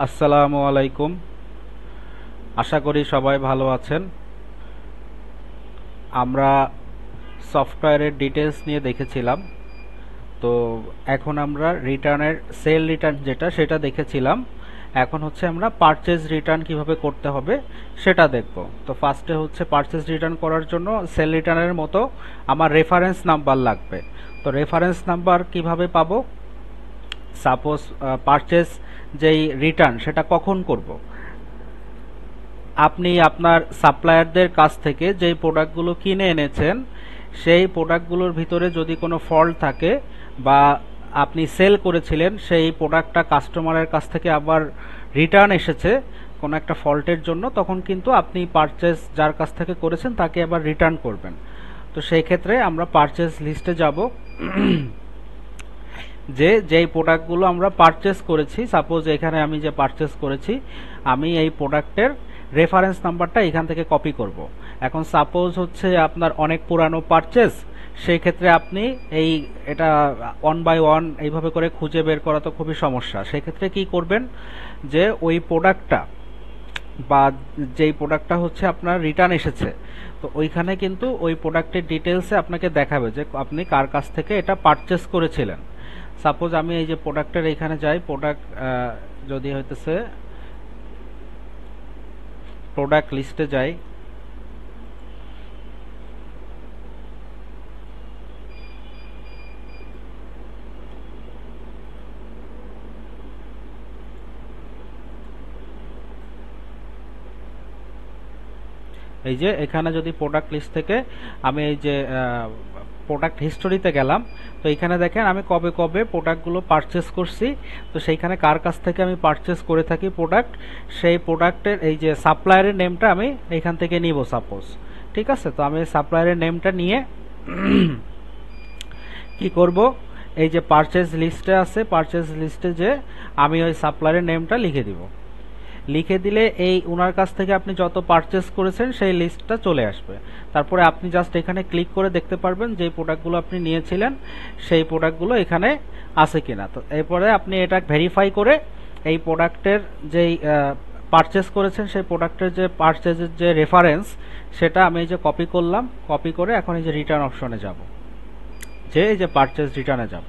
আসসালামু আলাইকুম। আশা করি সবাই ভালো আছেন। আমরা সফটওয়্যারের ডিটেলস নিয়ে দেখেছিলাম। তো এখন আমরা রিটার্নের সেল রিটার্ন যেটা সেটা দেখেছিলাম। এখন হচ্ছে আমরা পারচেজ রিটার্ন কিভাবে করতে হবে সেটা দেখব। তো ফার্স্টে হচ্ছে পারচেজ রিটার্ন করার জন্য সেল রিটার্নের মতো আমার রেফারেন্স নাম্বার লাগবে। তো রেফারেন্স নাম্বার কিভাবে পাবো? সাপোজ পারচেজ যেই রিটার্ন সেটা কখন করব, আপনি আপনার সাপ্লায়ারদের কাছ থেকে যেই প্রোডাক্টগুলো কিনে এনেছেন সেই প্রোডাক্টগুলোর ভিতরে যদি কোনো ফল্ট থাকে বা আপনি সেল করেছিলেন সেই প্রোডাক্টটা কাস্টমারের কাছ থেকে আবার রিটার্ন এসেছে কোনো একটা ফল্টের জন্য, তখন কিন্তু আপনি পারচেজ যার কাছ থেকে করেছেন তাকে আবার রিটার্ন করবেন। তো সেই ক্ষেত্রে আমরা পারচেজ লিস্টে যাব। যেই প্রোডাক্টগুলো আমরা পারচেজ করেছি, সাপোজ এখানে আমি যে পারচেজ করেছি আমি এই প্রোডাক্টের রেফারেন্স নাম্বারটা এখান থেকে কপি করব। এখন সাপোজ হচ্ছে আপনার অনেক পুরানো পারচেজ, সেই ক্ষেত্রে আপনি এটা ওয়ান বাই ওয়ান এইভাবে করে খুঁজে বের করা তো খুবই সমস্যা। সেই ক্ষেত্রে কি করবেন, যে ওই প্রোডাক্টটা বা যেই প্রোডাক্টটা হচ্ছে আপনার রিটার্ন এসেছে, তো ওইখানে কিন্তু ওই প্রোডাক্টের ডিটেলসে আপনাকে দেখাবে যে আপনি কার কাছ থেকে এটা পারচেজ করেছিলেন। সাপোজ আমি এই যে প্রোডাক্টের এখানে যাই, প্রোডাক্ট যদি হইতেছে প্রোডাক্ট লিস্টে যাই, এই যে এখানে যদি প্রোডাক্ট লিস্ট থেকে আমি এই যে প্রোডাক্ট হিস্টোরিতে গেলাম, তো এখানে দেখেন আমি কবে কবে প্রোডাক্টগুলো পারচেস করছি। তো সেইখানে কার কাছ থেকে আমি পারচেস করে থাকি প্রোডাক্ট, সেই প্রোডাক্টের এই যে সাপ্লায়ারের নেমটা আমি এইখান থেকে নিব সাপোজ। ঠিক আছে, তো আমি সাপ্লায়ারের নেমটা নিয়ে কি করব, এই যে পারচেজ লিস্টে আছে, পারচেজ লিস্টে যে আমি ওই সাপ্লায়ারের নেমটা লিখে দিব। লিখে দিলে এই ওনার কাছ থেকে আপনি যত পারচেস করেছেন সেই লিস্টটা চলে আসবে। তারপরে আপনি জাস্ট এখানে ক্লিক করে দেখতে পারবেন যে প্রোডাক্টগুলো আপনি নিয়েছিলেন সেই প্রোডাক্টগুলো এখানে আছে কিনা। তো এরপরে আপনি এটা ভেরিফাই করে এই প্রোডাক্টের যেই পারচেস করেছেন সেই প্রোডাক্টের যে পারচেজের যে রেফারেন্স সেটা আমি এই যে কপি করলাম, কপি করে এখন এই যে রিটার্ন অপশনে যাব, যে এই যে পারচেজ রিটার্নে যাব।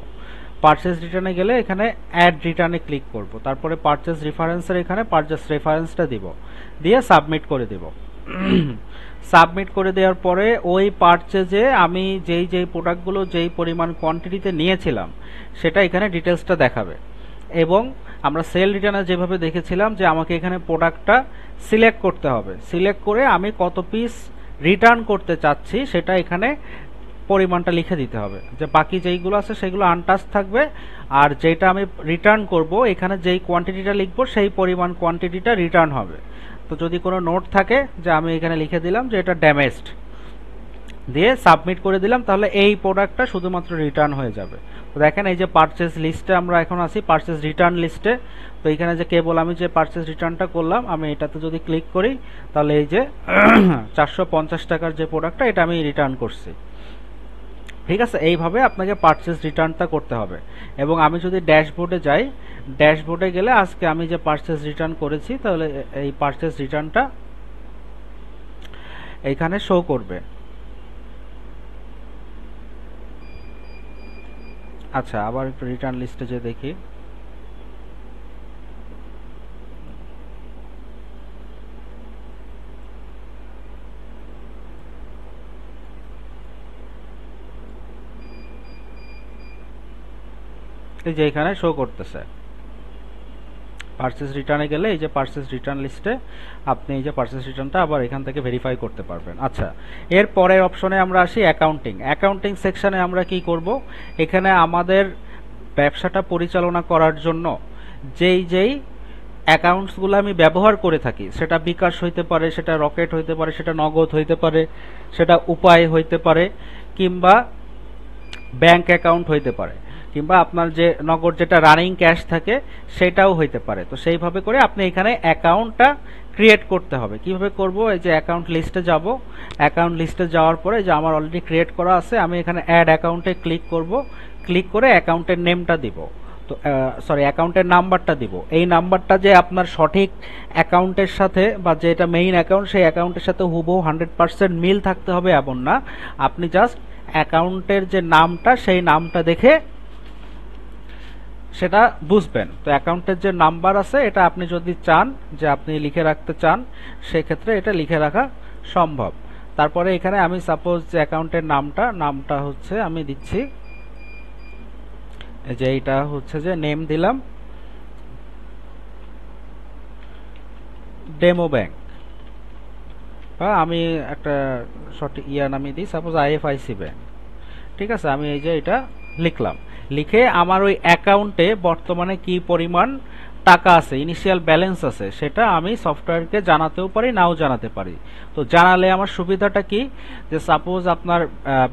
পারচেজ রিটার্নে গেলে এখানে অ্যাড রিটার্নে ক্লিক করব, তারপরে পারচেজ রেফারেন্সের এখানে পারচেজ রেফারেন্সটা দিব, দিয়ে সাবমিট করে দেব। সাবমিট করে দেওয়ার পরে ওই পারচেজে আমি যেই যেই প্রোডাক্টগুলো যেই পরিমাণ কোয়ান্টিটিতে নিয়েছিলাম সেটা এখানে ডিটেলসটা দেখাবে। এবং আমরা সেল রিটার্নে যেভাবে দেখেছিলাম যে আমাকে এখানে প্রোডাক্টটা সিলেক্ট করতে হবে, সিলেক্ট করে আমি কত পিস রিটার্ন করতে চাচ্ছি সেটা এখানে পরিমাণটা লিখে দিতে হবে, যে বাকি যেইগুলো আছে সেগুলো আনটাচ থাকবে, আর যেটা আমি রিটার্ন করব এখানে যেই কোয়ান্টিটিটা লিখবো সেই পরিমাণ কোয়ান্টিটিটা রিটার্ন হবে। তো যদি কোনো নোট থাকে যে আমি এখানে লিখে দিলাম যে এটা ড্যামেজড, দিয়ে সাবমিট করে দিলাম, তাহলে এই প্রোডাক্টটা শুধুমাত্র রিটার্ন হয়ে যাবে। তো দেখেন এই যে পারচেজ লিস্টে আমরা এখন আছি, পারচেজ রিটার্ন লিস্টে। তো এখানে যে কেবল আমি যে পারচেজ রিটার্নটা করলাম আমি এটাতে যদি ক্লিক করি তাহলে এই যে 450 টাকার যে প্রোডাক্টটা এটা আমি রিটার্ন করছি। ঠিক আছে, এইভাবে আপনাকে পারচেজ রিটার্নটা করতে হবে। এবং আমি যদি ড্যাশবোর্ডে যাই, ড্যাশবোর্ডে গেলে আজকে আমি যে পারচেজ রিটার্ন করেছি তাহলে এই পারচেজ রিটার্নটা এইখানে শো করবে। আচ্ছা, আবার একটু রিটার্ন লিস্টে যে দেখি, এই যে এখানে শো করতেছে। পারচেজ রিটার্নে গেলে এই যে পারচেজ রিটার্ন লিস্টে আপনি এই যে পারচেজ রিটার্নটা আবার এখান থেকে ভেরিফাই করতে পারবেন। আচ্ছা, এর পরের অপশনে আমরা আসি অ্যাকাউন্টিং। অ্যাকাউন্টিং সেকশনে আমরা কি করব, এখানে আমাদের ব্যবসাটা পরিচালনা করার জন্য যেই যেই অ্যাকাউন্টসগুলো আমি ব্যবহার করে থাকি, সেটা বিকাশ হইতে পারে, সেটা রকেট হইতে পারে, সেটা নগদ হইতে পারে, সেটা উপায় হইতে পারে, কিংবা ব্যাংক অ্যাকাউন্ট হইতে পারে, কিংবা আপনার যে নগদ যেটা রানিং ক্যাশ থাকে সেটাও হইতে পারে। তো সেইভাবে করে আপনি এখানে অ্যাকাউন্টটা ক্রিয়েট করতে হবে। কিভাবে করব, এই যে অ্যাকাউন্ট লিস্টে যাব, অ্যাকাউন্ট লিস্টে যাওয়ার পরে যে আমার অলরেডি ক্রিয়েট করা আছে আমি এখানে অ্যাড অ্যাকাউন্টে ক্লিক করব, ক্লিক করে অ্যাকাউন্টের নেমটা দিব। তো সরি অ্যাকাউন্টের নাম্বারটা দিব। এই নাম্বারটা যে আপনার সঠিক অ্যাকাউন্টের সাথে বা যেটা মেইন অ্যাকাউন্ট সেই অ্যাকাউন্টের সাথে হুবহু 100% মিল থাকতে হবে এমন না, আপনি জাস্ট অ্যাকাউন্টের যে নামটা সেই নামটা দেখে সেটা বুঝবেন। তো অ্যাকাউন্টের যে নাম্বার আছে এটা আপনি যদি চান যে আপনি লিখে রাখতে চান সেক্ষেত্রে এটা লিখে রাখা সম্ভব। তারপরে এখানে আমি সাপোজ যে অ্যাকাউন্টের নামটা হচ্ছে আমি দিচ্ছি যে এইটা হচ্ছে যে নেম দিলাম ডেমো ব্যাংক, বা আমি একটা সঠিক নামিয়ে দিই সাপোজ আইএফআইসি ব্যাংক। ঠিক আছে, আমি এই যে এটা লিখলাম, লিখে আমার ওই অ্যাকাউন্টে বর্তমানে কি পরিমাণ টাকা আছে, ইনিশিয়াল ব্যালেন্স আছে, সেটা আমি সফটওয়্যারকে জানাতেও পারি নাও জানাতে পারি। তো জানালে আমার সুবিধাটা কি, যে সাপোজ আপনার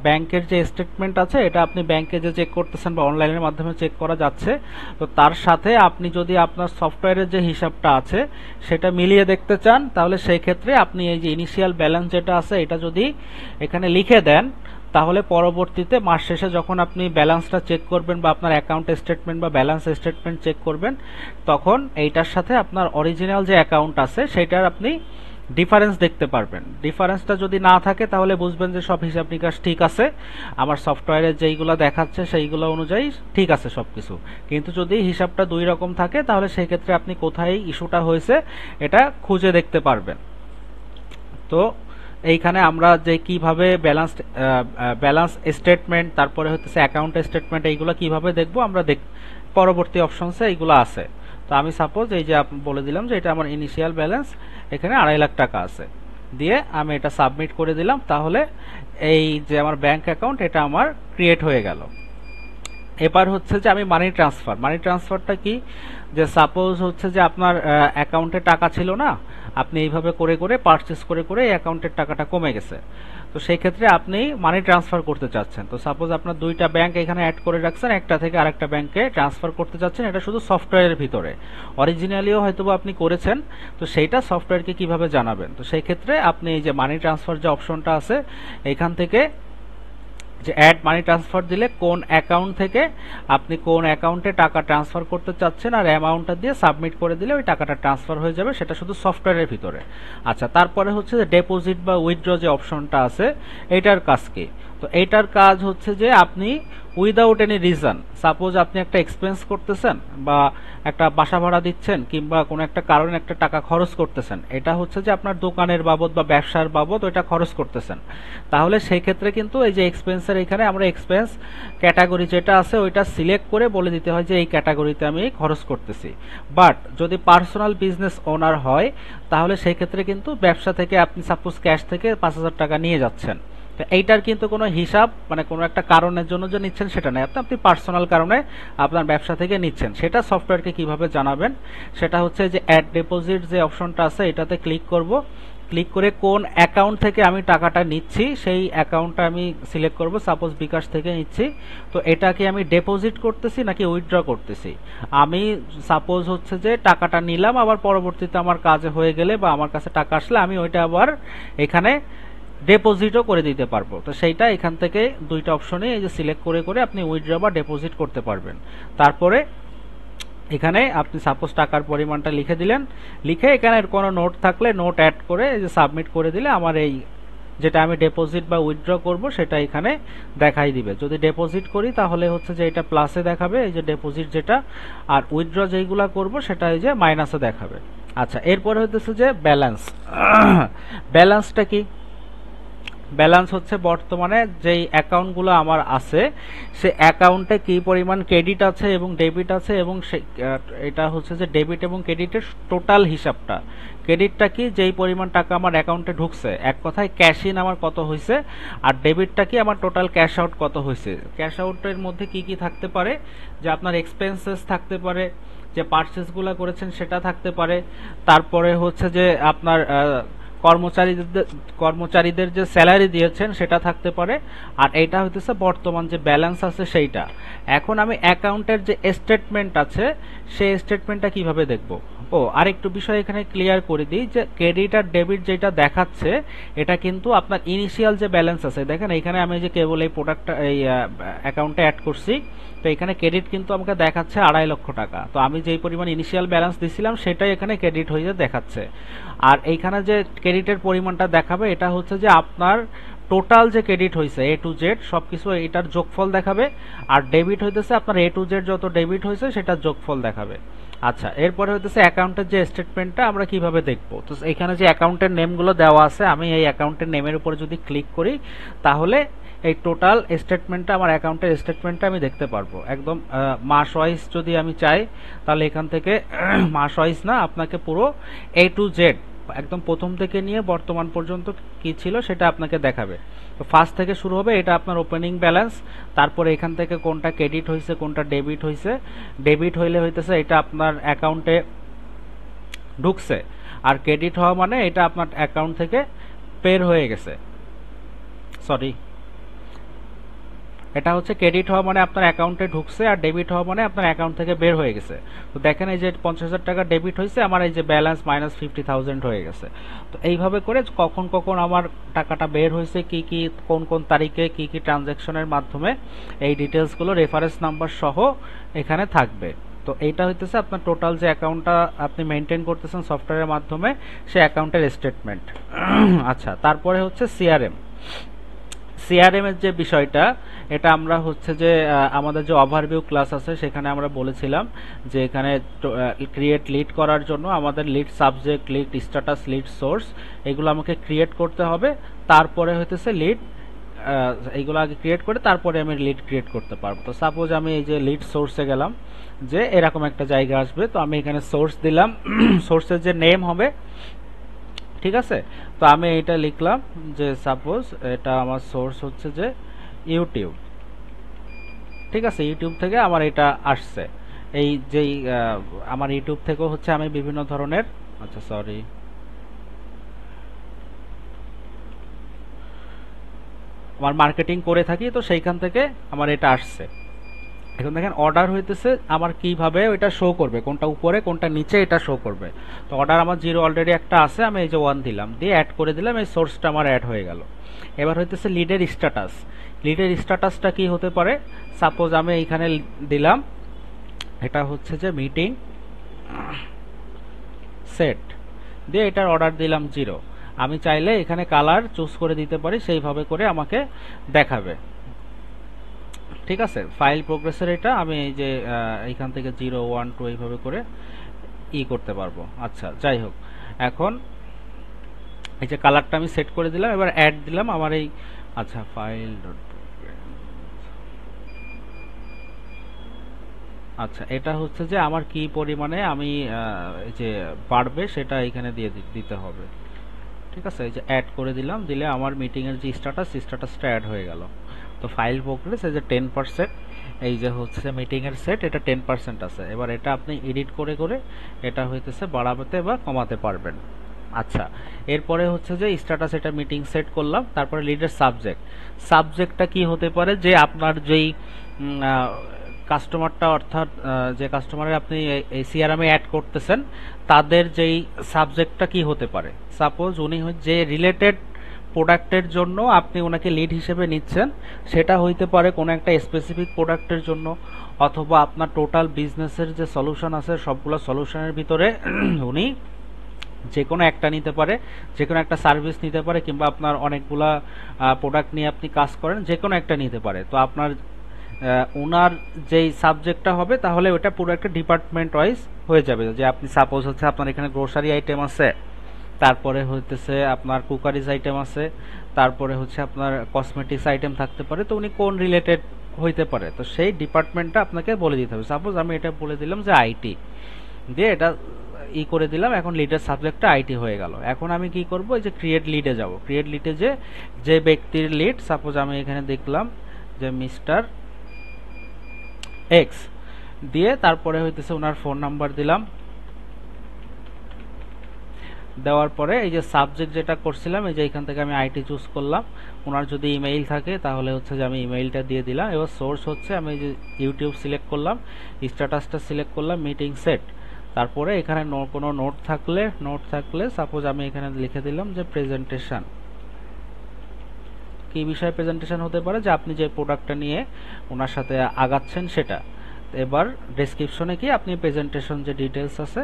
ব্যাংকের যে স্টেটমেন্ট আছে এটা আপনি ব্যাংকে যে চেক করতেছেন বা অনলাইনের মাধ্যমে চেক করা যাচ্ছে, তো তার সাথে আপনি যদি আপনার সফটওয়্যারের যে হিসাবটা আছে সেটা মিলিয়ে দেখতে চান, তাহলে সেই ক্ষেত্রে আপনি এই যে ইনিশিয়াল ব্যালেন্স যেটা আছে এটা যদি এখানে লিখে দেন, তাহলে পরবর্তীতে মাস শেষে যখন আপনি ব্যালেন্সটা চেক করবেন বা আপনার অ্যাকাউন্ট স্টেটমেন্ট বা ব্যালেন্স স্টেটমেন্ট চেক করবেন, তখন এইটার সাথে আপনার অরিজিনাল যে অ্যাকাউন্ট আছে সেটার আপনি ডিফারেন্স দেখতে পারবেন। ডিফারেন্সটা যদি না থাকে তাহলে বুঝবেন যে সব হিসাব নিকাশ ঠিক আছে, আমার সফটওয়্যারে যেইগুলো দেখাচ্ছে সেইগুলো অনুযায়ী ঠিক আছে সবকিছু। কিন্তু যদি হিসাবটা দুই রকম থাকে তাহলে সেই ক্ষেত্রে আপনি কোথায় ইস্যুটা হয়েছে এটা খুঁজে দেখতে পারবেন। তো এইখানে আমরা যে কিভাবে ব্যালেন্স স্টেটমেন্ট তারপরে হচ্ছে অ্যাকাউন্ট স্টেটমেন্ট এইগুলো কিভাবে দেখবো আমরা পরবর্তী অপশনসে এইগুলো আছে। তো আমি সাপোজ এই যে বলে দিলাম যে এটা আমার ইনিশিয়াল ব্যালেন্স, এখানে 2.5 লাখ টাকা আছে, দিয়ে আমি এটা সাবমিট করে দিলাম, তাহলে এই যে আমার ব্যাংক অ্যাকাউন্ট এটা আমার ক্রিয়েট হয়ে গেল। এবার হচ্ছে যে আমি মানি ট্রান্সফারটা কি, যে সাপোজ হচ্ছে যে আপনার অ্যাকাউন্টে টাকা ছিল না, আপনি এইভাবে করে করে পারচেস করে করে এই অ্যাকাউন্টের টাকাটা কমে গেছে, তো সেই ক্ষেত্রে আপনি মানি ট্রান্সফার করতে চাচ্ছেন। তো সাপোজ আপনার দুইটা ব্যাংক এখানে অ্যাড করে রাখছেন, একটা থেকে আরেকটা ব্যাংকে ট্রান্সফার করতে চাচ্ছেন, এটা শুধু সফটওয়্যারের ভিতরে, অরিজিনালিও হয়তো আপনি করেছেন, তো সেইটা সফটওয়্যারকে কিভাবে জানাবেন। তো সেই ক্ষেত্রে আপনি এই যে মানি ট্রান্সফার যে অপশনটা আছে এখান থেকে যে অ্যাড মানি ট্রান্সফার দিলে কোন অ্যাকাউন্ট থেকে আপনি কোন অ্যাকাউন্টে টাকা ট্রান্সফার করতে চাচ্ছেন আর অ্যামাউন্টটা দিয়ে সাবমিট করে দিলে ওই টাকাটা ট্রান্সফার হয়ে যাবে, সেটা শুধু সফটওয়্যারের ভিতরে। আচ্ছা, তারপরে হচ্ছে যে ডিপোজিট বা উইথড্র যে অপশনটা আছে এইটার কাজ কি। তো এইটার কাজ হচ্ছে যে আপনি উইদাউট এনি রিজন, সাপোজ আপনি একটা এক্সপেন্স করতেছেন বা একটা বাসা ভাড়া দিচ্ছেন কিংবা কোনো একটা কারণে একটা টাকা খরচ করতেছেন, এটা হচ্ছে যে আপনার দোকানের বাবদ বা ব্যবসার বাবদ ওইটা খরচ করতেছেন, তাহলে সেই ক্ষেত্রে কিন্তু এই যে এক্সপেন্সের এখানে আমরা এক্সপেন্স ক্যাটাগরি যেটা আছে ওইটা সিলেক্ট করে বলে দিতে হয় যে এই ক্যাটাগরিতে আমি খরচ করতেছি। বাট যদি পার্সোনাল বিজনেস ওনার হয় তাহলে সেই ক্ষেত্রে কিন্তু ব্যবসা থেকে আপনি সাপোজ ক্যাশ থেকে 5,000 টাকা নিয়ে যাচ্ছেন, এইটার কিন্তু কোনো হিসাব মানে কোনো একটা কারণের জন্য যে নিচ্ছেন সেটা নয়, আপনি পার্সোনাল কারণে আপনার ব্যবসা থেকে নিচ্ছেন। সেটা সফটওয়্যারকে কিভাবে জানাবেন, সেটা হচ্ছে যে অ্যাড ডিপোজিট যে অপশনটা আছে এটাতে ক্লিক করব, ক্লিক করে কোন অ্যাকাউন্ট থেকে আমি টাকাটা নিচ্ছি সেই অ্যাকাউন্টটা আমি সিলেক্ট করব, সাপোজ বিকাশ থেকে নিচ্ছি, তো এটাকে আমি ডিপোজিট করতেছি নাকি উইথড্র করতেছি। আমি সাপোজ হচ্ছে যে টাকাটা নিলাম, আবার পরবর্তীতে আমার কাজে হয়ে গেলে বা আমার কাছে টাকা আসলে আমি ওইটা আবার এখানে ডিপোজিটও করে দিতে পারবো। তো সেইটা এখান থেকে দুইটা অপশনে এই যে সিলেক্ট করে করে আপনি উইথড্র বা ডিপোজিট করতে পারবেন। তারপরে এখানে আপনি সাপোজ টাকার পরিমাণটা লিখে দিলেন, লিখে এখানে কোনো নোট থাকলে নোট অ্যাড করে এই যে সাবমিট করে দিলে আমার এই যেটা আমি ডিপোজিট বা উইথড্র করব সেটা এখানে দেখাই দিবে। যদি ডিপোজিট করি তাহলে হচ্ছে যে এটা প্লাসে দেখাবে এই যে ডিপোজিট যেটা, আর উইথড্র যেইগুলা করব সেটা এই যে মাইনাসে দেখাবে। আচ্ছা, এরপরে হচ্ছে যে ব্যালেন্স। ব্যালেন্সটা কি, ব্যালেন্স হচ্ছে বর্তমানে যেই অ্যাকাউন্টগুলো আমার আছে সে অ্যাকাউন্টে কি পরিমাণ ক্রেডিট আছে এবং ডেবিট আছে, এবং এটা হচ্ছে যে ডেবিট এবং ক্রেডিটের টোটাল হিসাবটা। ক্রেডিটটা কি, যেই পরিমাণ টাকা আমার অ্যাকাউন্টে ঢুকছে, এক কথায় ক্যাশ ইন আমার কত হয়েছে, আর ডেবিটটা কি আমার টোটাল ক্যাশ আউট কত হয়েছে। ক্যাশ আউটের মধ্যে কি কি থাকতে পারে, যে আপনার এক্সপেন্সেস থাকতে পারে, যে পারচেসগুলো করেছেন সেটা থাকতে পারে, তারপরে হচ্ছে যে আপনার কর্মচারীদের যে স্যালারি দিয়েছেন সেটা থাকতে পারে, আর এটা হইতেছে বর্তমান যে ব্যালেন্স আছে সেইটা। এখন আমি অ্যাকাউন্টের যে স্টেটমেন্ট আছে সেই স্টেটমেন্টটা কিভাবে দেখব, ও আরেকটু বিষয় এখানে ক্লিয়ার করে দিই যে ক্রেডিট আর ডেবিট যেটা দেখাচ্ছে এটা কিন্তু আপনার ইনিশিয়াল যে ব্যালেন্স আছে, দেখেন এখানে আমি যে কেবল এই প্রোডাক্টটা এই অ্যাকাউন্টে অ্যাড করছি, তো এখানে ক্রেডিট কিন্তু আমাকে দেখাচ্ছে 2.5 লক্ষ টাকা। তো আমি যেই পরিমাণ ইনিশিয়াল ব্যালেন্স দিছিলাম সেটাই এখানে ক্রেডিট হয়ে দেখাচ্ছে। আর এইখানে যে ক্রেডিটের পরিমাণটা দেখাবে এটা হচ্ছে যে আপনার টোটাল যে ক্রেডিট হয়েছে এ টু জেড সবকিছু এটার যোগফল দেখাবে, আর ডেবিট হইতেছে আপনার এ টু জেড যত ডেবিট হয়েছে সেটার যোগফল দেখাবে। আচ্ছা, এরপরে হইতেছে অ্যাকাউন্টের যে স্টেটমেন্টটা আমরা কিভাবে দেখবো। তো এখানে যে অ্যাকাউন্টের নেমগুলো দেওয়া আছে, আমি এই অ্যাকাউন্টের নেমের উপরে যদি ক্লিক করি তাহলে এই টোটাল স্টেটমেন্টটা আমার অ্যাকাউন্টের স্টেটমেন্টটা আমি দেখতে পারবো একদম মাস ওয়াইজ। যদি আমি চাই তাহলে এখান থেকে মাস ওয়াইজ না, আপনাকে পুরো এ টু জেড একদম প্রথম থেকে নিয়ে বর্তমান পর্যন্ত কি ছিল সেটা আপনাকে দেখাবে। তো ফার্স্ট থেকে শুরু হবে, এটা আপনার ওপেনিং ব্যালেন্স, তারপরে এখান থেকে কোনটা ক্রেডিট হয়েছে কোনটা ডেবিট হয়েছে। ডেবিট হইলে হইতেছে এটা আপনার অ্যাকাউন্টে ঢুকছে, আর ক্রেডিট হওয়া মানে এটা আপনার অ্যাকাউন্ট থেকে বের হয়ে গেছে। সরি, এটা হচ্ছে ক্রেডিট হওয়া মানে আপনার অ্যাকাউন্টে ঢুকছে, আর ডেবিট হওয়া মানে আপনার অ্যাকাউন্ট থেকে বের হয়ে গেছে। তো দেখেন এই যে 50,000 টাকা ডেবিট হয়েছে, আমার এই যে ব্যালেন্স -50,000 হয়ে গেছে। তো এইভাবে করে কখন কখন আমার টাকাটা বের হয়েছে, কি কি কোন কোন তারিখে কি কি ট্রানজ্যাকশনের মাধ্যমে, এই ডিটেলসগুলো রেফারেন্স নাম্বার সহ এখানে থাকবে। তো এইটা হইতেছে আপনার টোটাল যে অ্যাকাউন্টটা আপনি মেনটেন করতেছেন সফটওয়্যারের মাধ্যমে, সে অ্যাকাউন্টের স্টেটমেন্ট। আচ্ছা, তারপরে হচ্ছে সিআরএম। সিআরএম এর যে বিষয়টা, এটা আমরা হচ্ছে যে আমাদের যে ওভারভিউ ক্লাস আছে সেখানে আমরা বলেছিলাম যে এখানে ক্রিয়েট লিড করার জন্য আমাদের lead subject, lead status, lead source এগুলো আমাকে ক্রিয়েট করতে হবে। তারপরে হইতেছে লিড, এইগুলো আগে ক্রিয়েট করে তারপরে আমি লিড ক্রিয়েট করতে পারবো। তো সাপোজ আমি এই যে লিড সোর্সে গেলাম, যে এরকম একটা জায়গা আসবে, তো আমি এখানে সোর্স দিলাম, সোর্সের যে নেম হবে, ঠিক আছে। তো আমি এটা লিখলাম যে সাপোজ এটা আমার সোর্স হচ্ছে যে ইউটিউব, ঠিক আছে। ইউটিউব থেকে আমার এটা আসছে, এই যেই আমার ইউটিউব থেকেও হচ্ছে আমি বিভিন্ন ধরনের, আচ্ছা সরি, আমার মার্কেটিং করে থাকি, তো সেইখান থেকে আমার এটা আসছে। এখন দেখেন অর্ডার হইতেছে আমার কিভাবে ওইটা শো করবে, কোনটা উপরে কোনটা নিচে এটা শো করবে। তো অর্ডার আমার 0 অলরেডি একটা আছে, আমি এই যে 1 দিলাম, দিয়ে অ্যাড করে দিলাম, এই সোর্সটা আমার অ্যাড হয়ে গেল। এবার হইতেছে লিডের স্ট্যাটাস। লিডের স্ট্যাটাসটা কি হতে পারে, সাপোজ আমি এইখানে দিলাম এটা হচ্ছে যে মিটিং সেট, দিয়ে এটার অর্ডার দিলাম 0। আমি চাইলে এখানে কালার চুজ করে দিতে পারি, সেইভাবে করে আমাকে দেখাবে, ঠিক আছে। ফাইল প্রোগ্রেসের এটা আমি এই যে এইখান থেকে 0 1 2 এইভাবে করে করতে পারবো। আচ্ছা, যাই হোক, এখন এই যে কালারটা আমি সেট করে দিলাম, এবার অ্যাড দিলাম আমার এই, আচ্ছা ফাইল, আচ্ছা এটা হচ্ছে যে আমার কি পরিমাণে আমি এই যে বাড়বে সেটা এখানে দিয়ে দিতে হবে, ঠিক আছে। এই যে অ্যাড করে দিলাম, দিলে আমার মিটিং এর যে স্ট্যাটাসটা অ্যাড হয়ে গেল। তো ফাইল প্রোগ্রেস এই যে 10%, এই যে হচ্ছে মিটিং এর সেট, এটা 10% আছে। এবার এটা আপনি এডিট করে করে এটা হইতেছে বাড়াতে বা কমাতে পারবেন। আচ্ছা, এরপরে হচ্ছে যে স্ট্যাটাস, এটা মিটিং সেট করলাম। তারপরে লিডের সাবজেক্টটা কি হতে পারে, যে আপনার যেই কাস্টমারটা, অর্থাৎ যে কাস্টমারের আপনি এই সিআরএম এ অ্যাড করতেছেন তাদের যেই সাবজেক্টটা কি হতে পারে। সাপোজ উনি যে রিলেটেড প্রোডাক্টের জন্য আপনি ওনাকে লিড হিসেবে নিচ্ছেন, সেটা হইতে পারে কোনো একটা স্পেসিফিক প্রোডাক্টের জন্য, অথবা আপনার টোটাল বিজনেসের যে সলিউশন আছে সবগুলো সলিউশনের ভিতরে উনি যে কোনো একটা নিতে পারে, যে কোনো একটা সার্ভিস নিতে পারে, কিংবা আপনার অনেকগুলা প্রোডাক্ট নিয়ে আপনি কাজ করেন, যে কোনো একটা নিতে পারে। তো আপনার ওনার যেই সাবজেক্টটা হবে তাহলে ওটা পুরো একটা ডিপার্টমেন্ট ওয়াইজ হয়ে যাবে। যে আপনি সাপোজ হচ্ছে আপনার এখানে গ্রোসারি আইটেম আছে, তারপরে হইতেছে আপনার কুকারিজ আইটেম আছে, তারপরে হচ্ছে আপনার কসমেটিক্স আইটেম থাকতে পারে, তো উনি কোন রিলেটেড হইতে পারে, তো সেই ডিপার্টমেন্টটা আপনাকে বলে দিতে হবে। সাপোজ আমি এটা বলে দিলাম যে আইটি, দিয়ে এটা করে দিলাম, এখন লিডের সাবজেক্টটা আইটি হয়ে গেল। এখন আমি কি করব, এই যে ক্রিয়েট লিডে যাব, ক্রিয়েট লিডে যে ব্যক্তির লিড, সাপোজ আমি এখানে দেখলাম যে মিস্টার এক্স, দিয়ে তারপরে হইতেছে ওনার ফোন নাম্বার দিলাম, দেওয়ার পরে এই যে সাবজেক্ট যেটা করছিলাম, এই যে এখান থেকে আমি আইটি চুজ করলাম। ওনার যদি ইমেইল থাকে তাহলে হচ্ছে যে আমি ইমেইলটা দিয়ে দিলাম। এবার সোর্স হচ্ছে আমি যে ইউটিউব সিলেক্ট করলাম, স্ট্যাটাসটা সিলেক্ট করলাম, মিটিং সেট, তারপরে এখানে কোনো নোট থাকলে সাপোজ আমি এখানে লিখে দিলাম যে প্রেজেন্টেশন। কি বিষয়ে প্রেজেন্টেশন হতে পারে, যে আপনি যে প্রোডাক্টটা নিয়ে ওনার সাথে আগাচ্ছেন সেটা। এবার ডেসক্রিপশনে কি আপনি প্রেজেন্টেশন যে ডিটেলস আছে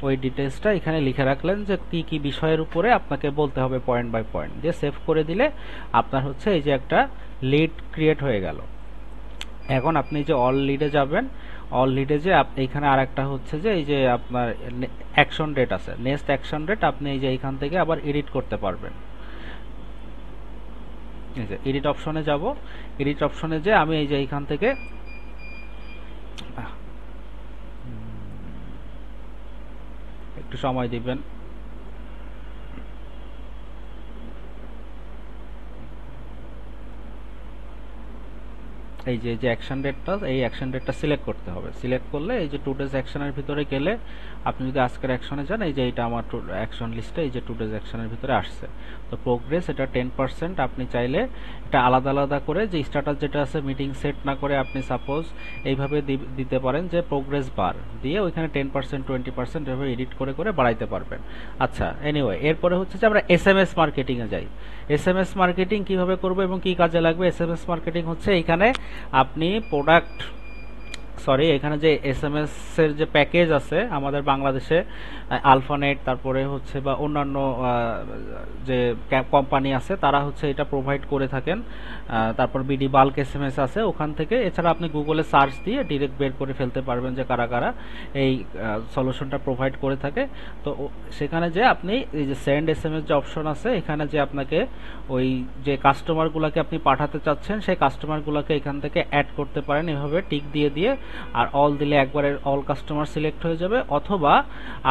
ওই ডিটেলসটা এখানে লিখে রাখলেন যে কি কি বিষয়ের উপরে আপনাকে বলতে হবে পয়েন্ট বাই পয়েন্ট, দিয়ে সেভ করে দিলে আপনার হচ্ছে এই যে একটা লিড ক্রিয়েট হয়ে গেল। এখন আপনি যে অল লিডে যাবেন, অল লিডে যে এইখানে আর একটা হচ্ছে যে এই যে আপনার অ্যাকশন ডেট আছে, নেক্সট অ্যাকশন ডেট আপনি এই যে এইখান থেকে আবার এডিট করতে পারবেন। এই যে এডিট অপশনে যাব, এডিট অপশনে যে আমি এই যে এইখান থেকে একটু সময় দিবেন। এই যে অ্যাকশন ডেটটা, এই অ্যাকশন ডেটটা সিলেক্ট করতে হবে। সিলেক্ট করলে এই যে টুডেজ অ্যাকশনের ভিতরে গেলে আপনি যদি আজকের অ্যাকশনে যান, এই যে এটা আমার অ্যাকশন লিস্টে এই যে টুডেজ অ্যাকশনের ভিতরে আসছে। তো প্রোগ্রেস এটা 10%। আপনি চাইলে এটা আলাদা আলাদা করে যে স্ট্যাটাস যেটা আছে মিটিং সেট না করে আপনি সাপোজ এইভাবে দিতে পারেন যে প্রোগ্রেস বার দিয়ে ওইখানে 10% 20% এভাবে এডিট করে করে বাড়াইতে পারবেন। আচ্ছা, এনিওয়ে এরপরে হচ্ছে যে আমরা এসএমএস মার্কেটিংয়ে যাই। এসএমএস মার্কেটিং কিভাবে করব এবং কি কাজে লাগবে? এসএমএস মার্কেটিং হচ্ছে এইখানে আপনি এখানে যে এসএমএস এর যে প্যাকেজ আছে আমাদের বাংলাদেশে, আলফানেট তারপরে হচ্ছে বা অন্যান্য যে কোম্পানি আছে তারা হচ্ছে এটা প্রোভাইড করে থাকেন। তারপর বিডি বাল্ক এসএমএস আছে ওখান থেকে। এছাড়া আপনি গুগলে সার্চ দিয়ে ডিরেক্ট বের করে ফেলতে পারবেন যে কারা কারা এই সলিউশনটা প্রোভাইড করে থাকে। তো সেখানে যে আপনি এই যে সেন্ড এসএমএস যে অপশন আছে এখানে যে আপনাকে ওই যে কাস্টমারগুলোকে আপনি পাঠাতে চাচ্ছেন সেই কাস্টমারগুলোকে এখান থেকে অ্যাড করতে পারেন এভাবে টিক দিয়ে দিয়ে। আর অল দিলে একবারে অল কাস্টমার সিলেক্ট হয়ে যাবে, অথবা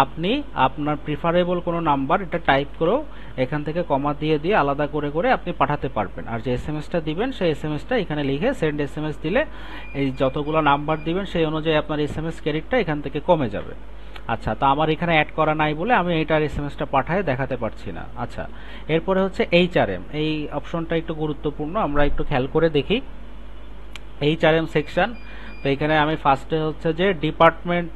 আপনি আপনার প্রিফারেবল কোনো নাম্বার এটা টাইপ করেও এখান থেকে কমা দিয়ে দিয়ে আলাদা করে করে আপনি পাঠাতে পারবেন। আর যে এসএমএসটা দিবেন সেই এসএমএসটা এখানে লিখে সেন্ড এসএমএস দিলে এই যতগুলো নাম্বার দিবেন সেই অনুযায়ী আপনার এসএমএস ক্রেডিটটা এখান থেকে কমে যাবে। আচ্ছা, তো আমার এখানে অ্যাড করা নাই বলে আমি এইটার এসএমএসটা পাঠায় দেখাতে পারছি না। আচ্ছা, এরপরে হচ্ছে এইচআরএম। এই অপশনটা একটু গুরুত্বপূর্ণ, আমরা একটু খেয়াল করে দেখি। এইচআরএম সেকশন, তো এখানে আমি ফার্স্টে হচ্ছে যে ডিপার্টমেন্ট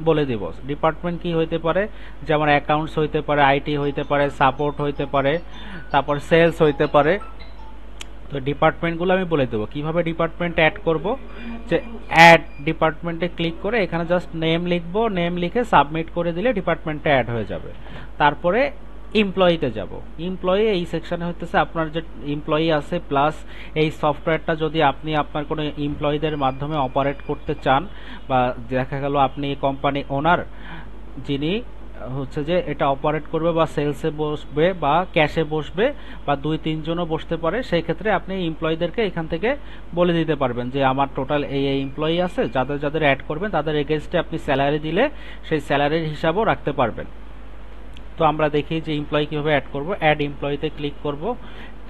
বলে দিব। ডিপার্টমেন্ট কি হইতে পারে, যেমন অ্যাকাউন্টস হইতে পারে, আইটি হইতে পারে, সাপোর্ট হইতে পারে, তারপর সেলস হইতে পারে। তো ডিপার্টমেন্টগুলো আমি বলে দেবো কিভাবে ডিপার্টমেন্ট অ্যাড করব। যে অ্যাড ডিপার্টমেন্টে ক্লিক করে এখানে জাস্ট নেম লিখবো, নেম লিখে সাবমিট করে দিলে ডিপার্টমেন্টটা অ্যাড হয়ে যাবে। তারপরে এমপ্লয়িতে যাব। এমপ্লয়ি এই সেকশনে হইতেছে আপনার যে এমপ্লয়ি আছে প্লাস এই সফটওয়্যারটা যদি আপনি আপনার কোনো এমপ্লয়িদের মাধ্যমে অপারেট করতে চান, বা দেখা গেল আপনি কোম্পানি ওনার যিনি হচ্ছে যে এটা অপারেট করবে বা সেলসে বসবে বা ক্যাশে বসবে বা 2-3 জনও বসতে পারে, সেই ক্ষেত্রে আপনি এমপ্লয়িদেরকে এখান থেকে বলে দিতে পারবেন যে আমার টোটাল এই এমপ্লয়ি আছে, যাদের যাদের অ্যাড করবেন তাদের এগেইনস্টে আপনি স্যালারি দিলে সেই স্যালারির হিসাবও রাখতে পারবেন। তো আমরা দেখি যে এমপ্লয়ি কিভাবে অ্যাড করব। অ্যাড এমপ্লয়িতে ক্লিক করব।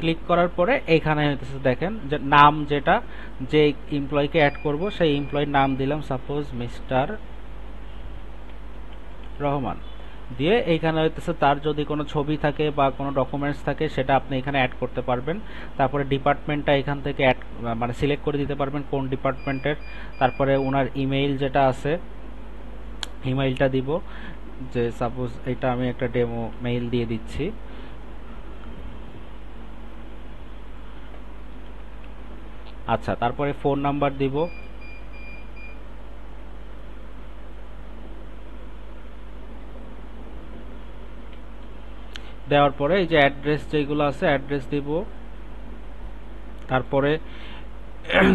ক্লিক করার পরে এখানে হইতেছে দেখেন যে নাম, যেটা যে এমপ্লয়িকে অ্যাড করব সেই এমপ্লয়ির নাম দিলাম সাপোজ মিস্টার রহমান, দিয়ে এইখানে হইতেছে তার যদি কোনো ছবি থাকে বা কোনো ডকুমেন্টস থাকে সেটা আপনি এখানে অ্যাড করতে পারবেন। তারপরে ডিপার্টমেন্টটা এখান থেকে অ্যাড মানে সিলেক্ট করে দিতে পারবেন কোন ডিপার্টমেন্টের। তারপরে ওনার ইমেইল যেটা আছে ইমেইলটা দিব, যে সাপোজ এটা আমি একটা ডেমো মেইল দিয়ে দিচ্ছি। আচ্ছা, তারপরে ফোন নাম্বার দিব। দেওয়ার পরে এই যে অ্যাড্রেস যেগুলো আছে অ্যাড্রেস দিব। তারপরে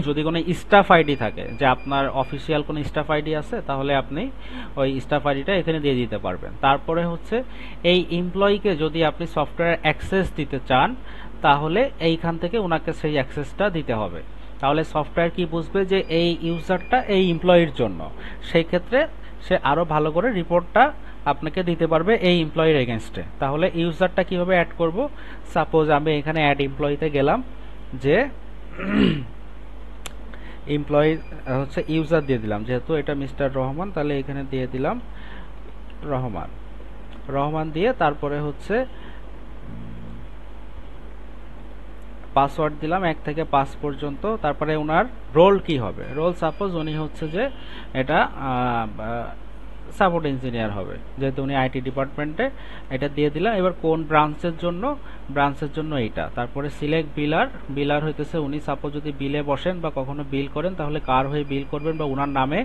যদি কোনো স্টাফ আইডি থাকে, যে আপনার অফিসিয়াল কোনো স্টাফ আইডি আছে, তাহলে আপনি ওই স্টাফ আইডিটা এখানে দিয়ে দিতে পারবেন। তারপরে হচ্ছে এই এমপ্লয়িকে যদি আপনি সফটওয়্যার অ্যাক্সেস দিতে চান তাহলে এইখান থেকে ওনাকে সেই অ্যাক্সেসটা দিতে হবে। তাহলে সফটওয়্যার কি বুঝবে যে এই ইউজারটা এই এমপ্লয়ির জন্য, সেই ক্ষেত্রে সে আরও ভালো করে রিপোর্টটা আপনাকে দিতে পারবে এই এমপ্লয়ির এগেনস্টে। তাহলে ইউজারটা কিভাবে অ্যাড করব, সাপোজ আমি এখানে অ্যাড এমপ্লয়িতে গেলাম, যে এমপ্লয়ি হচ্ছে ইউজার দিয়ে দিলাম, যেহেতু এটা মিস্টার রহমান তাহলে এখানে দিয়ে দিলাম রহমান দিয়ে তারপরে হচ্ছে পাসওয়ার্ড দিলাম 1 থেকে 5 পর্যন্ত। তারপরে ওনার রোল কি হবে, রোল সাপোজ উনি হচ্ছে যে এটা সাপোর্ট ইঞ্জিনিয়ার হবে, যেহেতু উনি আইটি ডিপার্টমেন্টে। এটা দিয়ে দিলাম। এবার কোন ব্রাঞ্চের জন্য, ব্রাঞ্চের জন্য এইটা। তারপরে সিলেক্ট বিলার, বিলার হইতেছে উনি সাপোজ যদি বিলে বসেন বা কখনো বিল করেন তাহলে কার হয়ে বিল করবেন বা উনার নামে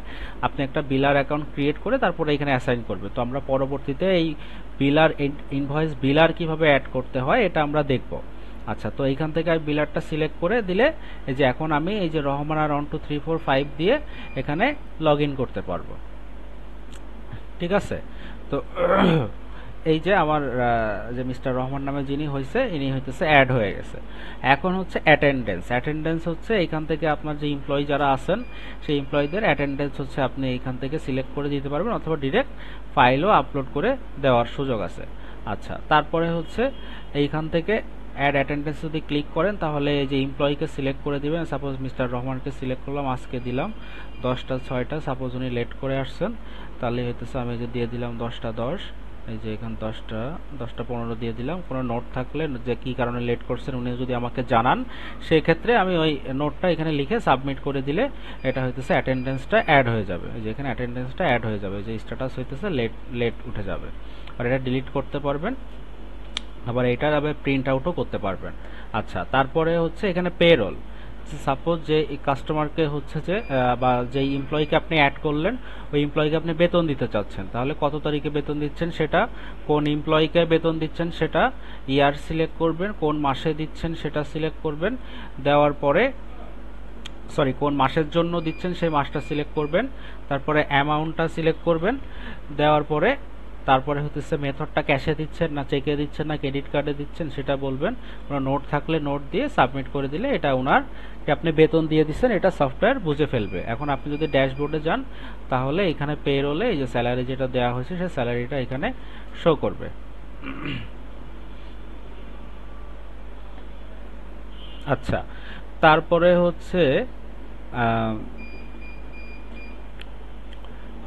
আপনি একটা বিলার অ্যাকাউন্ট ক্রিয়েট করে তারপরে এখানে অ্যাসাইন করবে। তো আমরা পরবর্তীতে এই বিলার ইনভয়েস বিলার কিভাবে অ্যাড করতে হয় এটা আমরা দেখব। আচ্ছা, তো এইখান থেকে আমি বিলারটা সিলেক্ট করে দিলে এই যে এখন আমি এই যে রহমান আর 1 2 3 4 5 দিয়ে এখানে লগ ইন করতে পারবো। ঠিক আছে, তো এই যে আমার যে মিস্টার রহমান নামে যিনি হয়েছে ইনি হইতেছে অ্যাড হয়ে গেছে। এখন হচ্ছে অ্যাটেন্ডেন্স। অ্যাটেন্ডেন্স হচ্ছে এইখান থেকে আপনার যে এমপ্লয়ি যারা আছেন সেই এমপ্লয়ীদের অ্যাটেন্ডেন্স হচ্ছে আপনি এইখান থেকে সিলেক্ট করে দিতে পারবেন, অথবা ডিরেক্ট ফাইলও আপলোড করে দেওয়ার সুযোগ আছে। আচ্ছা, তারপরে হচ্ছে এইখান থেকে অ্যাড অ্যাটেন্ডেন্স যদি ক্লিক করেন তাহলে এই যে এমপ্লয়িকে সিলেক্ট করে দিবেন। সাপোজ মিস্টার রহমানকে সিলেক্ট করলাম, আজকে দিলাম 10টা 6টা, সাপোজ উনি লেট করে আসছেন তাহলে হইতেছে আমি যে দিয়ে দিলাম 10টা 10, এই যে এখানে 10টা 15 দিয়ে দিলাম। কোনো নোট থাকলে যে কি কারণে লেট করছেন উনি যদি আমাকে জানান সেই ক্ষেত্রে আমি ওই নোটটা এখানে লিখে সাবমিট করে দিলে এটা হইতেছে অ্যাটেন্ডেন্সটা অ্যাড হয়ে যাবে। এই যে এখানে অ্যাটেন্ডেন্সটা অ্যাড হয়ে যাবে, যে স্ট্যাটাস হইতেছে লেট উঠে যাবে। আর এটা ডিলিট করতে পারবেন, আবার এটার আবার প্রিন্ট আউটও করতে পারবেন। আচ্ছা, তারপরে হচ্ছে এখানে পেরোল। সাপোজ যে কাস্টমারকে হচ্ছে যে বা যেই এমপ্লয়িকে আপনি অ্যাড করলেন ওই এমপ্লয়িকে আপনি বেতন দিতে চাচ্ছেন, তাহলে কত তারিখে বেতন দিচ্ছেন সেটা, কোন এমপ্লয়িকে বেতন দিচ্ছেন সেটা, ইয়ার সিলেক্ট করবেন, কোন মাসে দিচ্ছেন সেটা সিলেক্ট করবেন। দেওয়ার পরে কোন মাসের জন্য দিচ্ছেন সেই মাসটা সিলেক্ট করবেন। তারপরে অ্যামাউন্টটা সিলেক্ট করবেন। দেওয়ার পরে তারপরে হচ্ছে মেথডটা ক্যাশে দিচ্ছেন না চেকে দিচ্ছেন না ক্রেডিট কার্ডে দিচ্ছেন সেটা বলবেন। ওনার নোট থাকলে নোট দিয়ে সাবমিট করে দিলে এটা ওনার আপনি বেতন দিয়ে দিচ্ছেন, এটা সফটওয়্যার বুঝে ফেলবে। এখন আপনি যদি ড্যাশবোর্ডে যান তাহলে এখানে পে রোলে এই যে স্যালারি যেটা দেওয়া হয়েছে সেই স্যালারিটা এখানে শো করবে। আচ্ছা, তারপরে হচ্ছে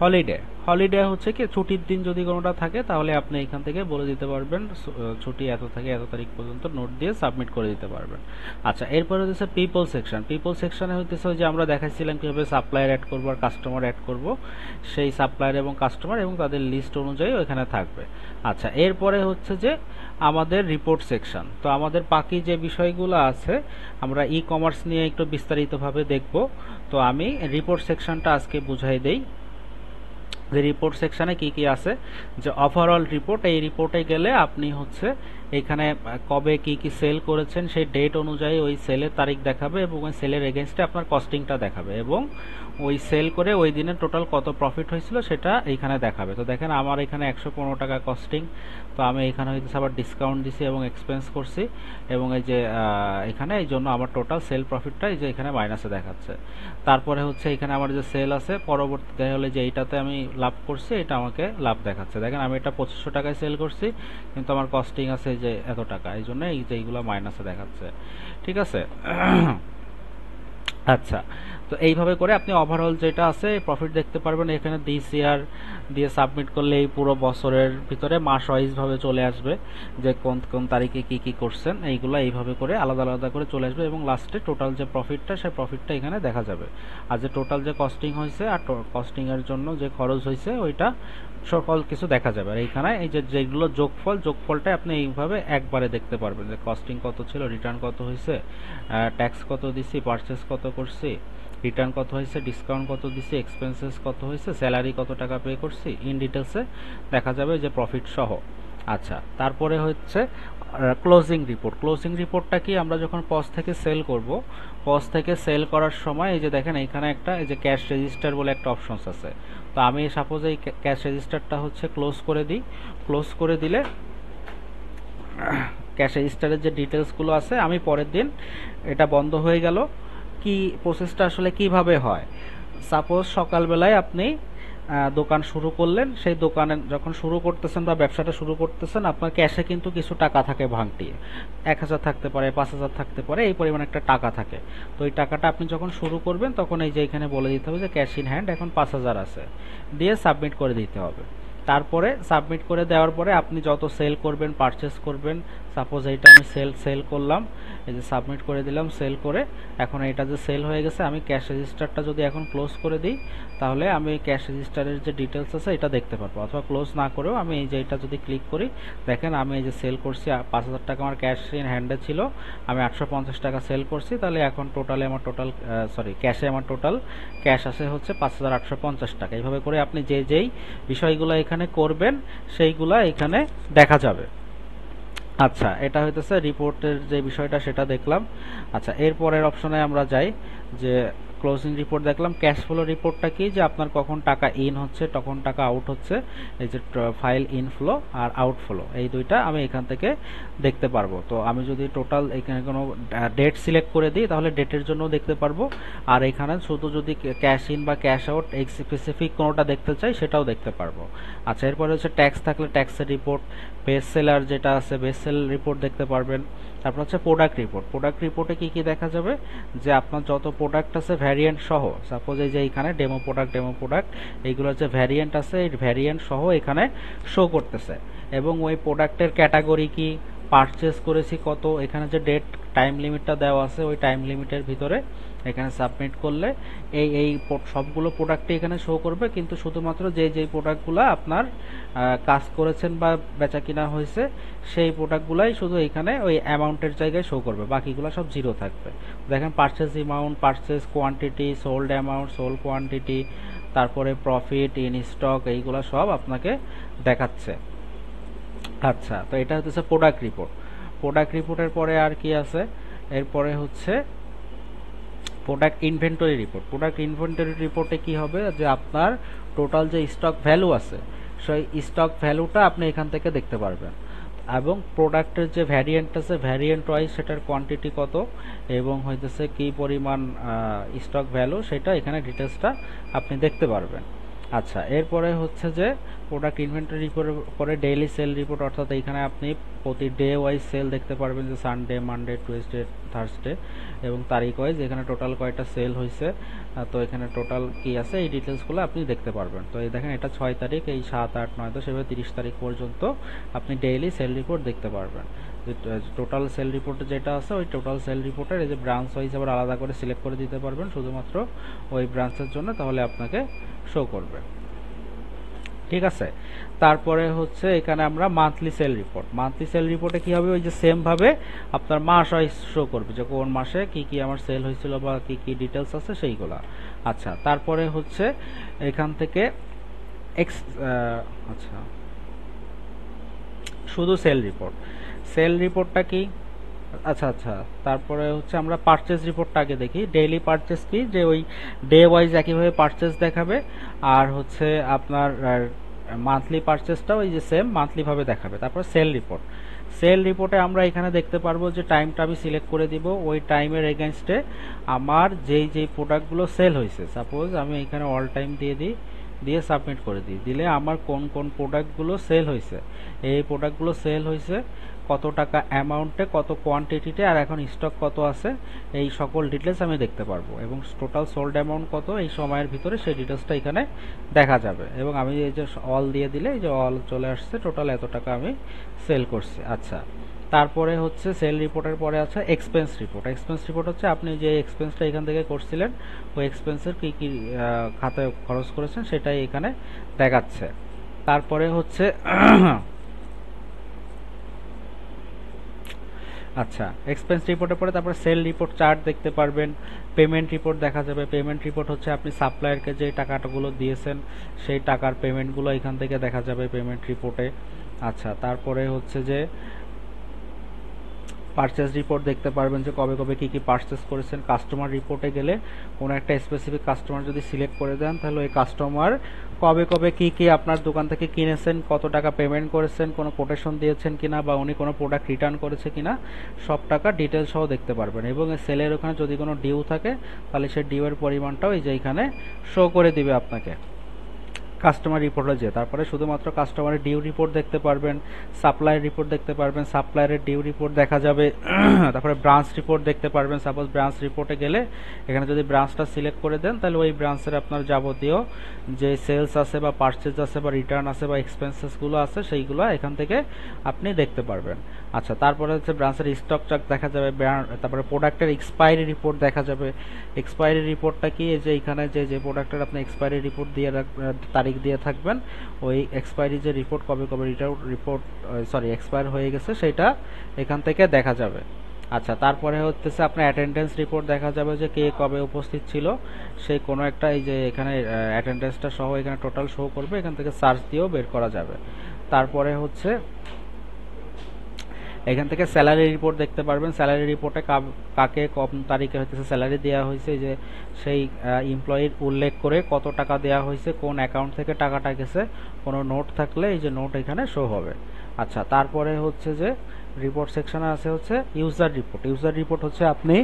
হলিডে। হলিডে হচ্ছে কি ছুটির দিন যদি কোনোটা থাকে তাহলে আপনি এখান থেকে বলে দিতে পারবেন ছুটি এত থেকে এত তারিখ পর্যন্ত নোট দিয়ে সাবমিট করে দিতে পারবেন। আচ্ছা, এরপরে হচ্ছে পিপল সেকশন। পিপল সেকশনে হইতেছে যে আমরা দেখাচ্ছিলাম কিভাবে সাপ্লায়ার অ্যাড করবো আর কাস্টমার অ্যাড করব, সেই সাপ্লায়ার এবং কাস্টমার এবং তাদের লিস্ট অনুযায়ী ওখানে থাকবে। আচ্ছা, এরপরে হচ্ছে যে আমাদের রিপোর্ট সেকশন। তো আমাদের বাকি যে বিষয়গুলো আছে আমরা ই কমার্স নিয়ে একটু বিস্তারিতভাবে দেখব। তো আমি রিপোর্ট সেকশনটা আজকে বুঝাই দেই যে রিপোর্ট সেকশনে কি কি আছে। যে ওভারঅল রিপোর্ট, এই রিপোর্টে গেলে আপনি হচ্ছে এখানে কবে কি কি সেল করেছেন সেই ডেট অনুযায়ী ওই সেলের তারিখ দেখাবে এবং ওই সেলের এগেনস্টে আপনার কস্টিংটা দেখাবে এবং ওই সেল করে ওই দিনে টোটাল কত প্রফিট হয়েছিল সেটা এইখানে দেখাবে। তো দেখেন আমার এখানে 115 টাকা কস্টিং, তো আমি এখানে হইতেছে আবার ডিসকাউন্ট দিছি এবং এক্সপেন্স করছি এবং এই যে এখানে এই জন্য আমার টোটাল সেল প্রফিটটা এই যে এখানে মাইনাসে দেখাচ্ছে। তারপরে হচ্ছে এখানে আমার যে সেল আছে পরবর্তীতে হলে যে এইটাতে আমি লাভ করছি এটা আমাকে লাভ দেখাচ্ছে। দেখেন আমি এটা 2500 টাকায় সেল করছি কিন্তু আমার কস্টিং আছে যে এত টাকা, এই জন্য এই যে এইগুলো মাইনাসে দেখাচ্ছে। ঠিক আছে। আচ্ছা, তো এইভাবে করে আপনি ওভারঅল যেটা আছে প্রফিট দেখতে পারবেন। এখানে দিস ইয়ার দিয়ে সাবমিট করলে এই পুরো বছরের ভিতরে মাস ওয়াইজ ভাবে চলে আসবে যে কোন কোন তারিখে কি কি করছেন, এইগুলো এইভাবে করে আলাদা আলাদা করে চলে আসবে এবং লাস্টে টোটাল যে প্রফিটটা সেই প্রফিটটা এখানে দেখা যাবে। আর যে টোটাল যে কস্টিং হয়েছে আর কস্টিং এর জন্য যে খরচ হয়েছে ওইটা সকল কিছু দেখা যাবে। আর এইখানে এই যে যেগুলো যোগফলটা আপনি এইভাবে একবারে দেখতে পারবেন যে কস্টিং কত ছিল, রিটার্ন কত হয়েছে, ট্যাক্স কত দিছি, পারচেস কত করছি, রিটার্ন কত হয়েছে, ডিসকাউন্ট কত দিছি, এক্সপেন্সেস কত হয়েছে, স্যালারি কত টাকা পে করছি, ইন ডিটেলসে দেখা যাবে যে প্রফিট সহ। আচ্ছা, তারপরে হচ্ছে ক্লোজিং রিপোর্ট। ক্লোজিং রিপোর্টটা কি, আমরা যখন পজ থেকে সেল করব, পজ থেকে সেল করার সময় এই যে দেখেন এখানে একটা এই যে ক্যাশ রেজিস্টার বলে একটা অপশনস আছে। তো আমি সাপোজ এই ক্যাশ রেজিস্টারটা হচ্ছে ক্লোজ করে দিই। ক্লোজ করে দিলে ক্যাশ রেজিস্টারের যে ডিটেলসগুলো আছে আমি পরের দিন এটা বন্ধ হয়ে গেল। কি প্রসেসটা আসলে কিভাবে হয়, সাপোজ সকালবেলায় আপনি দোকান শুরু করলেন, সেই দোকানে যখন শুরু করতেছেন বা ব্যবসাটা শুরু করতেছেন আপনার ক্যাশে কিন্তু কিছু টাকা থাকে ভাঙটিয়ে, 1000 থাকতে পারে, 5000 থাকতে পারে, এই পরিমাণ একটা টাকা থাকে। তো এই টাকাটা আপনি যখন শুরু করবেন তখন এই যে এখানে বলে দিতে হবে যে ক্যাশ ইন হ্যান্ড এখন 5000 আছে, দিয়ে সাবমিট করে দিতে হবে। তারপরে সাবমিট করে দেওয়ার পরে আপনি যত সেল করবেন, পারচেস করবেন, সাপোজ এইটা আমি সেল করলাম, এই যে সাবমিট করে দিলাম সেল করে। এখন এটা যে সেল হয়ে গেছে, আমি ক্যাশ রেজিস্টারটা যদি এখন ক্লোজ করে দিই, তাহলে আমি ক্যাশ রেজিস্টারের যে ডিটেলস আছে এটা দেখতে পারবো। অথবা ক্লোজ না করেও আমি এই যে এটা যদি ক্লিক করি, দেখেন আমি এই যে সেল করছি 5,000 টাকা আমার ক্যাশ ইন হ্যান্ডে ছিল, আমি 850 টাকা সেল করছি। তাহলে এখন ক্যাশে আমার টোটাল ক্যাশ আসে হচ্ছে 5,850 টাকা। এইভাবে করে আপনি যেই বিষয়গুলো এখানে করবেন সেইগুলা এখানে দেখা যাবে। আচ্ছা, এটা হইতেছে রিপোর্টের যে বিষয়টা সেটা দেখলাম। আচ্ছা, এরপরের অপশনে আমরা যাই, যে ক্লোজিং রিপোর্ট দেখলাম। ক্যাশ ফ্লো রিপোর্টটা কি, যে আপনার কখন টাকা ইন হচ্ছে, কখন টাকা আউট হচ্ছে, এই যে ফাইল ইনফ্লো আর আউটফ্লো, এই দুইটা আমি এখান থেকে দেখতে পারবো। তো আমি যদি টোটাল এখানে কোনো ডেট সিলেক্ট করে দিই, তাহলে ডেটের জন্য দেখতে পারবো। আর এখানে শুধু যদি ক্যাশ ইন বা ক্যাশ আউট এই স্পেসিফিক কোনোটা দেখতে চাই, সেটাও দেখতে পারবো। আচ্ছা, এরপরে হচ্ছে ট্যাক্স থাকলে ট্যাক্সের রিপোর্ট, বেস্ট সেলার যেটা আছে বেস্ট সেল রিপোর্ট দেখতে পারবেন। তারপর হচ্ছে প্রোডাক্ট রিপোর্ট। প্রোডাক্ট রিপোর্টে কি কি দেখা যাবে, যে আপনার যত প্রোডাক্ট আছে ভ্যারিয়েন্ট সহ, সাপোজ এই যে এখানে ডেমো প্রোডাক্ট এইগুলোর যে ভ্যারিয়েন্ট আছে, এই ভ্যারিয়েন্ট সহ এখানে শো করতেছে। এবং ওই প্রোডাক্টের ক্যাটাগরি কি, পারচেস করেছি কত, এখানে যে ডেট টাইম লিমিটটা দেওয়া আছে, ওই টাইম লিমিটের ভিতরে এখানে সাবমিট করলে এই সবগুলো প্রোডাক্টই এখানে শো করবে। কিন্তু শুধুমাত্র যেই প্রোডাক্টগুলো আপনার কাজ করেছেন বা বেচা কিনা হয়েছে, সেই প্রোডাক্টগুলাই শুধু এখানে ওই অ্যামাউন্টের জায়গায় শো করবে, বাকিগুলো সব জিরো থাকবে। দেখেন purchase amount, purchase quantity, sold amount, sold quantity, তারপরে প্রফিট, ইন স্টক, এইগুলো সব আপনাকে দেখাচ্ছে। আচ্ছা, তো এটা হচ্ছে প্রোডাক্ট রিপোর্ট। প্রোডাক্ট রিপোর্টের পরে আর কি আছে, এরপরে হচ্ছে product inventory report. Product inventory রিপোর্টে কি হবে, যে আপনার টোটাল যে স্টক ভ্যালু আছে, সেই স্টক ভ্যালুটা আপনি এখান থেকে দেখতে পারবেন। এবং প্রোডাক্টের যে ভ্যারিয়েন্ট আছে, ভ্যারিয়েন্ট ওয়াইজ সেটার কোয়ান্টিটি কত এবং হইতেছে কি পরিমাণ স্টক ভ্যালু, সেটা এখানে ডিটেলসটা আপনি দেখতে পারবেন। আচ্ছা, এরপরে হচ্ছে যে প্রোডাক্ট ইনভেন্টরি রিপোর্টের পরে ডেইলি সেল রিপোর্ট, অর্থাৎ এখানে আপনি প্রতি ডে ওয়াইজ সেল দেখতে পারবেন, যে সানডে, মানডে, টুয়েসডে, থার্সডে এবং তারিখ ওয়াইজ এখানে টোটাল কয়টা সেল হয়েছে। তো এখানে টোটাল কি আছে এই ডিটেলসগুলো আপনি দেখতে পারবেন। তো এই দেখেন এটা 6 তারিখ, এই 7, 8, 9, 10 এভাবে 30 তারিখ পর্যন্ত আপনি ডেইলি সেল রিপোর্ট দেখতে পারবেন। টোটাল সেল রিপোর্টে যেটা আছে, ওই টোটাল সেল রিপোর্টের এই যে ব্রাঞ্চ ওয়াইজ আবার আলাদা করে সিলেক্ট করে দিতে পারবেন শুধুমাত্র ওই ব্রাঞ্চের জন্য, তাহলে আপনাকে শো করবে। ঠিক আছে, তারপরে হচ্ছে এখানে আমরা monthly sale report. Monthly sale রিপোর্টে কি হবে, ওই যে সেম ভাবে আপনার মাস ওয়াইজ শো করবে, যে কোন মাসে কি কি আমার সেল হয়েছিল বা কি কি ডিটেলস আছে সেইগুলা। আচ্ছা, তারপরে হচ্ছে এখান থেকে আচ্ছা, শুধু সেল রিপোর্ট। সেল রিপোর্টটা কি, আচ্ছা, তারপরে হচ্ছে আমরা পারচেজ রিপোর্টটা আগে দেখি। ডেইলি পারচেজ কি, যে ওই ডে ওয়াইজ একইভাবে পারচেজ দেখাবে। আর হচ্ছে আপনার মান্থলি পারচেজটা ওই যে সেম মান্থলি ভাবে দেখাবে। তারপর সেল রিপোর্ট। সেল রিপোর্টে আমরা এখানে দেখতে পারবো যে টাইমটা আমি সিলেক্ট করে দিব, ওই টাইমের এগেনস্টে আমার যেই প্রোডাক্টগুলো সেল হয়েছে, সাপোজ আমি এখানে অল টাইম দিয়ে সাবমিট করে দিই, দিলে আমার কোন কোন প্রোডাক্টগুলো সেল হয়েছে, এই প্রোডাক্টগুলো সেল হয়েছে কত টাকা অ্যামাউন্টে, কত কোয়ান্টিটিতে, আর এখন স্টক কত আছে, এই সকল ডিটেলস আমি দেখতে পারবো। এবং টোটাল সোল্ড অ্যামাউন্ট কত এই সময়ের ভিতরে, সেই ডিটেলসটা এখানে দেখা যাবে। এবং আমি এই যে অল দিয়ে দিলে এই যে অল চলে আসছে, টোটাল এত টাকা আমি সেল করছি। আচ্ছা, তারপরে হচ্ছে সেল রিপোর্টের পরে আছে এক্সপেন্স রিপোর্ট। এক্সপেন্স রিপোর্ট হচ্ছে আপনি যে এক্সপেন্সটা এখান থেকে করছিলেন, ওই এক্সপেন্সের কি কি খাতায় খরচ করেছেন সেটাই এখানে দেখাচ্ছে। তারপরে হচ্ছে আচ্ছা, এক্সপেন্স রিপোর্টের পরে তারপরে সেল রিপোর্ট চার্ট দেখতে পারবেন। পেমেন্ট রিপোর্ট দেখা যাবে। পেমেন্ট রিপোর্ট হচ্ছে আপনি সাপ্লায়ারকে যে টাকাগুলো দিয়েছেন সেই টাকার পেমেন্টগুলো এখান থেকে দেখা যাবে পেমেন্ট রিপোর্টে। আচ্ছা, তারপরে হচ্ছে যে পারচেস রিপোর্ট দেখতে পারবেন, যে কবে কবে কি কি পারচেস করেছেন। কাস্টমার রিপোর্টে গেলে কোনো একটা স্পেসিফিক কাস্টমার যদি সিলেক্ট করে দেন, তাহলে ওই কাস্টমার কবে কবে কি কি আপনার দোকান থেকে কিনেছেন, কত টাকা পেমেন্ট করেছেন, কোনো কোটেশন দিয়েছেন কিনা, বা উনি কোনো প্রোডাক্ট রিটার্ন করেছে কিনা, সব টাকা ডিটেলস সহ দেখতে পারবেন। এবং সেলের ওখানে যদি কোনো ডিউ থাকে, তাহলে সেই ডিউ এর পরিমাণটাও এই যে এখানে শো করে দিবে আপনাকে। কাস্টমার রিপোর্টে যে তারপরে শুধুমাত্র কাস্টমারের ডিউ রিপোর্ট দেখতে পারবেন, সাপ্লাইয়ের রিপোর্ট দেখতে পারবেন, সাপ্লায়ারের ডিউ রিপোর্ট দেখা যাবে। তারপরে ব্রাঞ্চ রিপোর্ট দেখতে পারবেন। সাপোজ ব্রাঞ্চ রিপোর্টে গেলে এখানে যদি ব্রাঞ্চটা সিলেক্ট করে দেন তাহলে ওই ব্রাঞ্চের আপনার যাবতীয় যে সেলস আছে বা পারচেজ আছে বা রিটার্ন আছে বা এক্সপেন্সেসগুলো আছে সেইগুলো এখান থেকে আপনি দেখতে পারবেন। আচ্ছা, তারপরে হচ্ছে ব্রাঞ্চের স্টক চার্ট দেখা যাবে, তারপরে প্রোডাক্টের এক্সপায়ারি রিপোর্ট দেখা যাবে। এক্সপায়ারি রিপোর্টটা কি, যে এখানে যে প্রোডাক্টের আপনি এক্সপায়ারি রিপোর্ট দিয়ে তারিখ দিয়ে থাকবেন, ওই এক্সপায়ারি যে রিপোর্ট কবে কবে রিপোর্ট এক্সপায়ার হয়ে গেছে সেটা এখান থেকে দেখা যাবে। আচ্ছা, তারপরে হচ্ছে আপনার অ্যাটেন্ডেন্স রিপোর্ট দেখা যাবে যে কে কবে উপস্থিত ছিল, সেই কোনো একটা এই যে এখানে অ্যাটেন্ডেন্সটা সহ এখানে টোটাল শো করবে, এখান থেকে সার্চ দিয়েও বের করা যাবে। তারপরে হচ্ছে এখান থেকে স্যালারি রিপোর্ট দেখতে পারবেন। স্যালারি রিপোর্টে কাকে কম তারিখে হচ্ছে স্যালারি দেওয়া হয়েছে, যে সেই এমপ্লয়ির উল্লেখ করে কত টাকা দেওয়া হয়েছে, কোন অ্যাকাউন্ট থেকে টাকাটা গেছে, কোনো নোট থাকলে এই যে নোট এখানে শো হবে। আচ্ছা, তারপরে হচ্ছে যে রিপোর্ট সেকশনে আছে হচ্ছে ইউজার রিপোর্ট। ইউজার রিপোর্ট হচ্ছে আপনি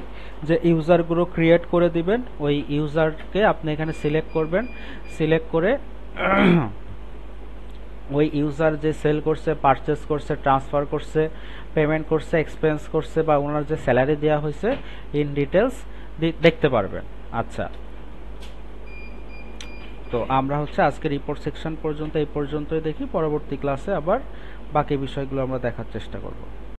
যে ইউজারগুলো ক্রিয়েট করে দিবেন, ওই ইউজারকে আপনি এখানে সিলেক্ট করবেন। সিলেক্ট করে ওই ইউজার যে সেল করছে, পারচেস করছে, ট্রান্সফার করছে, পেমেন্ট করছে, এক্সপেন্স করছে বা ওনার যে স্যালারি দেওয়া হয়েছে ইন ডিটেলস দেখতে পারবেন। আচ্ছা, তো আমরা হচ্ছে আজকে রিপোর্ট সেকশন পর্যন্ত এই পর্যন্তই দেখি। পরবর্তী ক্লাসে আবার বাকি বিষয়গুলো আমরা দেখার চেষ্টা করব।